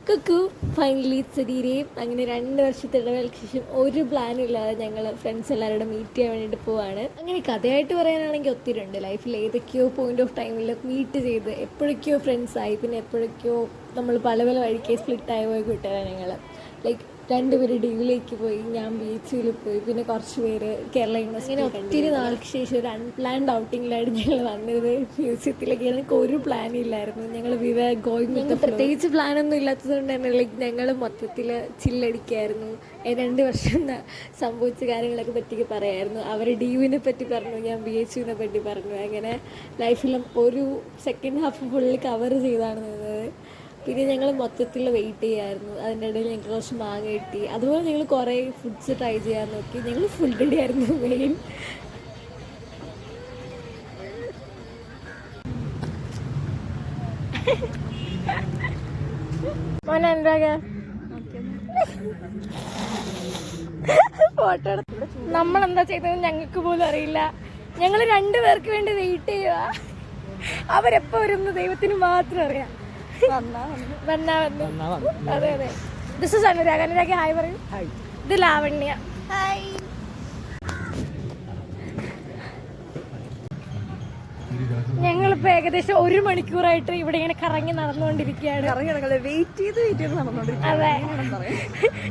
Kuku finally ശരീരയും അങ്ങനെ 2 വർഷത്തെ ഇടവേളയ്ക്ക് ശേഷം ഒരു പ്ലാനും ഇല്ലാതെ ഞങ്ങൾ ഫ്രണ്ട്സ് എല്ലാവരോടും മീറ്റ് ചെയ്യാൻ വേണ്ടിയിട്ട് പോവാണ്. അങ്ങനെ കഥയായിട്ട് പറയാനാണെങ്കിൽ ഒത്തിരി ഉണ്ട്. ലൈഫിൽ ഏതൊക്കെയോ പോയിന്റ് ഓഫ് ടൈമിൽ മീറ്റ് ചെയ്ത് എപ്പോഴൊക്കെയോ ഫ്രണ്ട്സായി, പിന്നെ എപ്പോഴൊക്കെയോ നമ്മൾ പല പല വഴിക്ക് സ്പ്ലിറ്റായി പോയി കൂട്ടുകാരാണ് ഞങ്ങൾ. ലൈക്ക് 2 പേര് ഡ്രീമിലേക്ക് പോയി, ഞാൻ ബീച്ചിൽ പോയി, പിന്നെ കുറച്ച് പേര് കേരള യൂണിവേഴ്സിറ്റി. ഇങ്ങനെ ഒത്തിരി നാൾക്ക് ശേഷം ഒരു അൺപ്ലാൻഡ് ഔട്ടിങ്ങിലായിട്ട് ഞങ്ങൾ വന്നത് മ്യൂസിയത്തിലേക്ക്. ഞങ്ങൾക്ക് ഒരു പ്ലാനും ഇല്ലായിരുന്നു. ഞങ്ങൾ ഗോയിങ് പ്രത്യേകിച്ച് പ്ലാനൊന്നും ഇല്ലാത്തത് കൊണ്ട് തന്നെ ലൈക്ക് ഞങ്ങൾ മൊത്തത്തിൽ ചില്ലടിക്കായിരുന്നു. 2 വർഷം സംഭവിച്ച കാര്യങ്ങളൊക്കെ പറ്റി പറയായിരുന്നു. അവർ ഡ്യൂവിനെ പറ്റി പറഞ്ഞു, ഞാൻ BHUവിനെ പറ്റി പറഞ്ഞു. അങ്ങനെ ലൈഫിലും ഒരു സെക്കൻഡ് ഹാഫ് ഫുള്ള് കവർ ചെയ്താണ് നിന്നത്. പിന്നെ ഞങ്ങൾ മൊത്തത്തിൽ വെയിറ്റ് ചെയ്യായിരുന്നു. അതിൻ്റെ ഇടയിൽ ഞങ്ങൾക്ക് കുറച്ച് മാങ്ങ കിട്ടി. അതുപോലെ ഞങ്ങൾ കുറേ ഫുഡ്സ് ട്രൈ ചെയ്യാൻ നോക്കി. ഞങ്ങൾ ഫുൾ ഡേ ആയിരുന്നു മെയിൻ. ഫോട്ടോ നമ്മളെന്താ ചെയ്തതെന്ന് ഞങ്ങൾക്ക് പോലും അറിയില്ല. ഞങ്ങൾ 2 പേർക്ക് വേണ്ടി വെയിറ്റ് ചെയ്യുക. അവരെപ്പോ വരുന്ന ദൈവത്തിന് മാത്രം അറിയാം. അതെ അതെ. This is Anurag. Anurag hi പറയൂ. ഇത് ലാവണ്യ. ഹായ്. ഞങ്ങളിപ്പോ ഏകദേശം 1 മണിക്കൂറായിട്ട് ഇവിടെ ഇങ്ങനെ കറങ്ങി നടന്നുകൊണ്ടിരിക്കുകയാണ്. അതെ,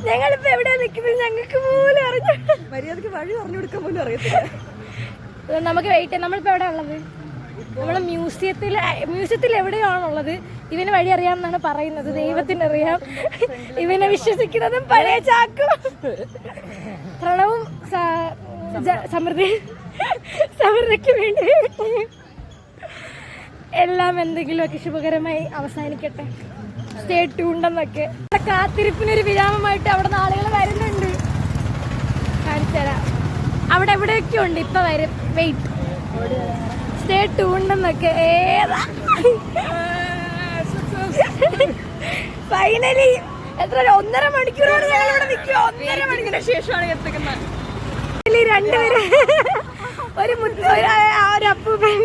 ഞങ്ങളിപ്പോ എവിടെയാ നിൽക്കുന്നത് ഞങ്ങൾക്ക് പോലും അറിഞ്ഞു. മര്യാദക്ക് വഴി പറഞ്ഞു കൊടുക്കാൻ പോലും അറിയത്തില്ല. നമുക്ക് വെയിറ്റ് ചെയ്യാം. നമ്മളിപ്പോ എവിടെ ഉള്ളത്? നമ്മള് മ്യൂസിയത്തിൽ എവിടെയാണുള്ളത്. ഇവന് വഴി അറിയാമെന്നാണ് പറയുന്നത്. ദൈവത്തിന് അറിയാം. ഇവനെ വിശ്വസിക്കുന്നതും പഴയ ചാക്കും. പ്രണവും സമൃദ്ധിക്ക് വേണ്ടി എല്ലാം എന്തെങ്കിലുമൊക്കെ ശുഭകരമായി അവസാനിക്കട്ടെ. സ്റ്റേ ട്യൂൺഡെന്നൊക്കെ. കാത്തിരിപ്പിനൊരു വിരാമമായിട്ട് അവിടെ ആളുകൾ വരുന്നുണ്ട്. കാണിച്ചു തരാം. അവിടെ എവിടെയൊക്കെ ഉണ്ട്. ഇപ്പൊ വരും. വെയിറ്റ്. സ്റ്റേ ട്യൂൺഡെന്നൊക്കെ. ഏതാ ഫൈനലി എത്ര 1.5 മണിക്കൂറാണ് ഞങ്ങൾ ഇവിടെ നിൽക്കുക. 1.5 മണിക്കൂറിന് ശേഷമാണ് എത്തിക്കുന്നത്. 2 പേര് ഒരു അപ്പൂപ്പൻ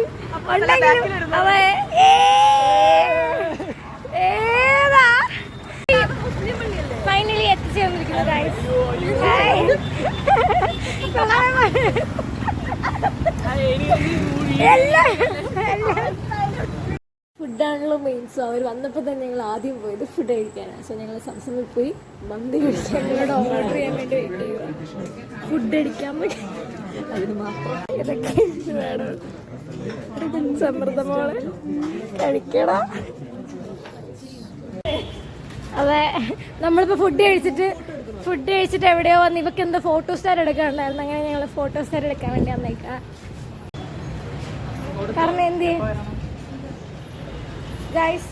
ഉണ്ടെങ്കിലും അതെ. ഏതാ ഫൈനലി എത്തിച്ചേർന്നിരിക്കുന്നത്. ഫുഡാണല്ലോ മെയിൻ. സോ അവർ വന്നപ്പോൾ തന്നെ ഞങ്ങൾ ആദ്യം പോയത് ഫുഡ് കഴിക്കാനാണ്. സോ ഞങ്ങൾ സംസമിൽ പോയി മന്തി കഴിക്കാൻ ഓർഡർ ചെയ്യാൻ വേണ്ടി വെയിറ്റ് ചെയ്യുക. ഫുഡ് അടിക്കാൻ പറ്റും. അതിന് മാത്രം ഇതൊക്കെ വേണം. സമൃദ്ധമോളെ കഴിക്കണം. അതെ, നമ്മളിപ്പോൾ ഫുഡ് കഴിച്ചിട്ട് എവിടെയോ വന്ന് ഇവർക്ക് എന്തോ ഫോട്ടോസ്റ്റാർ എടുക്കാനുണ്ടായിരുന്നു. അങ്ങനെ ഞങ്ങൾ ഫോട്ടോസ്റ്റാർ എടുക്കാൻ വേണ്ടി വന്നേക്കാം. കാരണം എന്ത് ഗായ്സ്,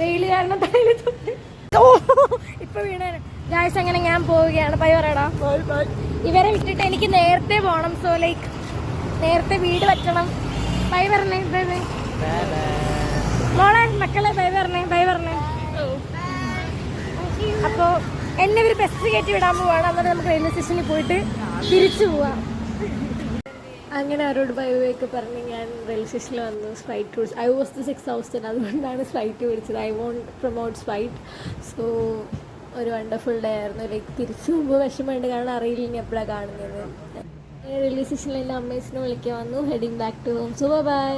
വെയിൽ കാരണം ഇപ്പൊ വീണാണ് ഗായ്സ്. അങ്ങനെ ഞാൻ പോവുകയാണ്. ബൈ പറയടാ. ഇവരെ വിട്ടിട്ട് എനിക്ക് നേരത്തെ പോകണം. സോ ലൈക്ക് നേരത്തെ വീട് പറ്റണം. ബൈ പറഞ്ഞേ. ബൈ ബൈ മോളെ, മക്കളെ ബൈ പറഞ്ഞേ. അപ്പോൾ എന്നെ ഒരു ബസ് കയറ്റി വിടാൻ പോവാണ്. അന്നേരം നമുക്ക് റെയിൽവേ സ്റ്റേഷനിൽ പോയിട്ട് തിരിച്ചു പോവാം. അങ്ങനെ അവരോട് ബൈ ബൈ ഒക്കെ പറഞ്ഞ് ഞാൻ റെയിൽവേ സ്റ്റേഷനിൽ വന്നു. സ്പ്രൈറ്റ് കുടിച്ചു. I was the 6,000. അതുകൊണ്ടാണ് സ്പ്രൈറ്റ് പിടിച്ചത്. I won't promote sprite. So ഒരു വണ്ടർഫുൾ ഡേ ആയിരുന്നു. ലൈക്ക് തിരിച്ചു പോകുമ്പോൾ വിഷമമുണ്ട്, കാരണം അറിയില്ല ഇനി എപ്പോഴാണ് കാണുന്നത്. റെയിൽവേ സ്റ്റേഷനിൽ എൻ്റെ അമ്മേസിനെ വിളിക്കാൻ വന്നു. Heading back to home. So by.